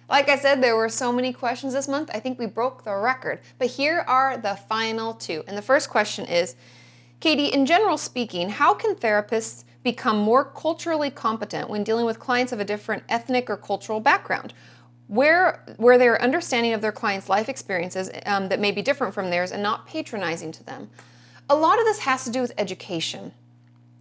Like I said, there were so many questions this month, I think we broke the record. But here are the final two. And the first question is, Kati, in general speaking, how can therapists become more culturally competent when dealing with clients of a different ethnic or cultural background, where their understanding of their clients' life experiences that may be different from theirs and not patronizing to them? A lot of this has to do with education.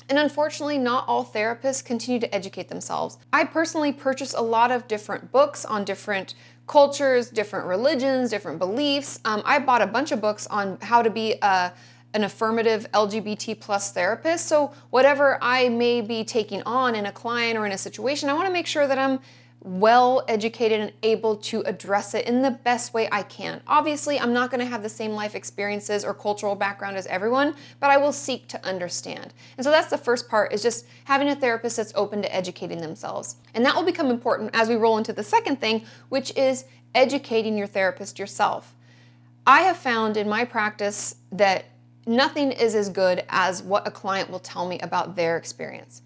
And unfortunately, not all therapists continue to educate themselves. I personally purchase a lot of different books on different cultures, different religions, different beliefs. I bought a bunch of books on how to be an affirmative LGBT plus therapist. So whatever I may be taking on in a client or in a situation, I want to make sure that I'm well educated and able to address it in the best way I can. Obviously, I'm not going to have the same life experiences or cultural background as everyone, but I will seek to understand. And so that's the first part, is just having a therapist that's open to educating themselves. And that will become important as we roll into the second thing, which is educating your therapist yourself. I have found in my practice that nothing is as good as what a client will tell me about their experience.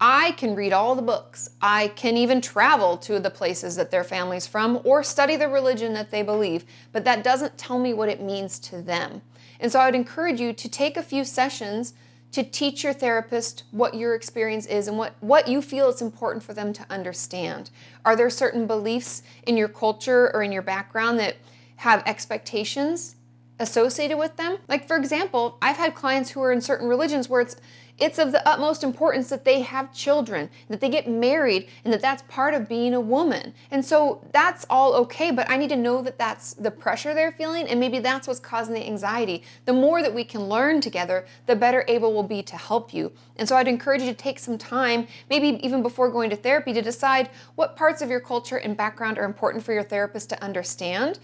I can read all the books. I can even travel to the places that their family's from or study the religion that they believe, but that doesn't tell me what it means to them. And so I would encourage you to take a few sessions to teach your therapist what your experience is and what you feel it's important for them to understand. Are there certain beliefs in your culture or in your background that have expectations associated with them? Like, for example, I've had clients who are in certain religions where it's of the utmost importance that they have children, that they get married, and that that's part of being a woman. And so that's all okay, but I need to know that that's the pressure they're feeling, and maybe that's what's causing the anxiety. The more that we can learn together, the better able we'll be to help you. And so I'd encourage you to take some time, maybe even before going to therapy, to decide what parts of your culture and background are important for your therapist to understand,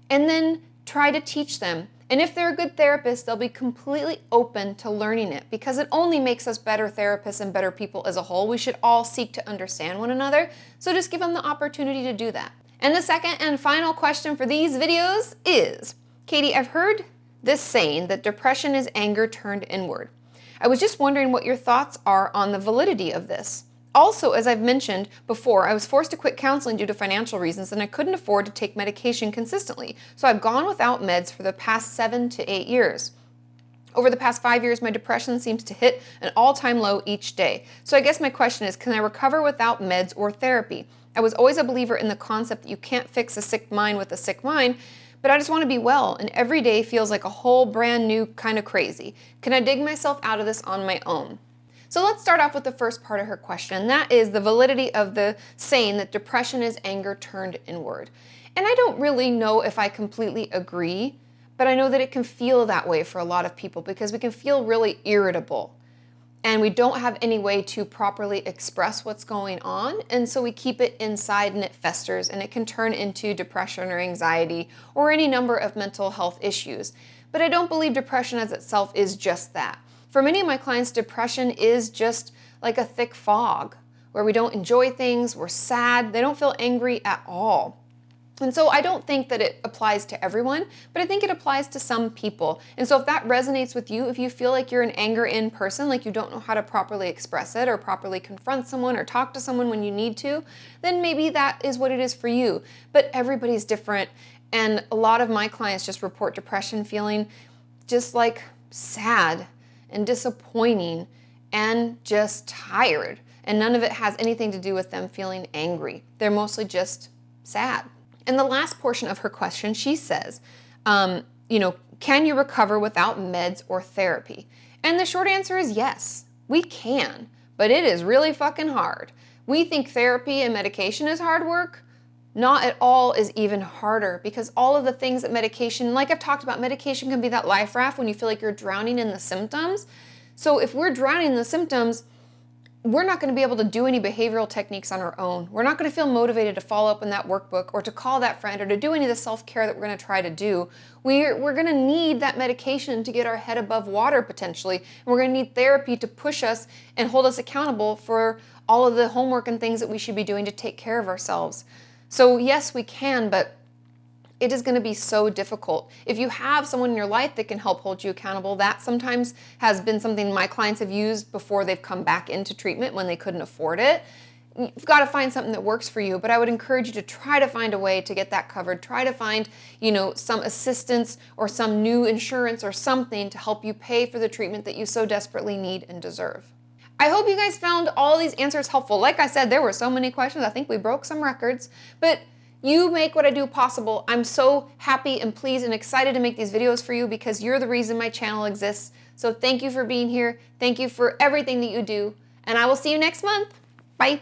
and then try to teach them. And if they're a good therapist, they'll be completely open to learning it, because it only makes us better therapists and better people as a whole. We should all seek to understand one another, so just give them the opportunity to do that. And the second and final question for these videos is, Kati, I've heard this saying that depression is anger turned inward. I was just wondering what your thoughts are on the validity of this. Also, as I've mentioned before, I was forced to quit counseling due to financial reasons, and I couldn't afford to take medication consistently. So I've gone without meds for the past 7 to 8 years. Over the past 5 years, my depression seems to hit an all-time low each day. So I guess my question is, can I recover without meds or therapy? I was always a believer in the concept that you can't fix a sick mind with a sick mind, but I just want to be well, and every day feels like a whole brand new kind of crazy. Can I dig myself out of this on my own? So let's start off with the first part of her question, and that is the validity of the saying that depression is anger turned inward. And I don't really know if I completely agree, but I know that it can feel that way for a lot of people, because we can feel really irritable and we don't have any way to properly express what's going on, and so we keep it inside and it festers, and it can turn into depression or anxiety or any number of mental health issues. But I don't believe depression as itself is just that. For many of my clients, depression is just like a thick fog where we don't enjoy things, we're sad, they don't feel angry at all. And so I don't think that it applies to everyone, but I think it applies to some people. And so if that resonates with you, if you feel like you're an anger-in person, like you don't know how to properly express it or properly confront someone or talk to someone when you need to, then maybe that is what it is for you. But everybody's different, and a lot of my clients just report depression feeling just like sad and disappointing and just tired. And none of it has anything to do with them feeling angry. They're mostly just sad. And the last portion of her question, she says, can you recover without meds or therapy? And the short answer is yes, we can, but it is really fucking hard. We think therapy and medication is hard work. Not at all is even harder, because all of the things that medication, like I've talked about, medication can be that life raft when you feel like you're drowning in the symptoms. So if we're drowning in the symptoms, we're not going to be able to do any behavioral techniques on our own. We're not going to feel motivated to follow up on that workbook or to call that friend or to do any of the self-care that we're going to try to do. We're going to need that medication to get our head above water potentially. And we're going to need therapy to push us and hold us accountable for all of the homework and things that we should be doing to take care of ourselves. So yes, we can, but it is going to be so difficult. If you have someone in your life that can help hold you accountable, that sometimes has been something my clients have used before they've come back into treatment when they couldn't afford it. you've got to find something that works for you, but I would encourage you to try to find a way to get that covered. Try to find, some assistance or some new insurance or something to help you pay for the treatment that you so desperately need and deserve. I hope you guys found all these answers helpful. Like I said, there were so many questions. I think we broke some records, but you make what I do possible. I'm so happy and pleased and excited to make these videos for you because you're the reason my channel exists. So thank you for being here. Thank you for everything that you do, and I will see you next month. Bye.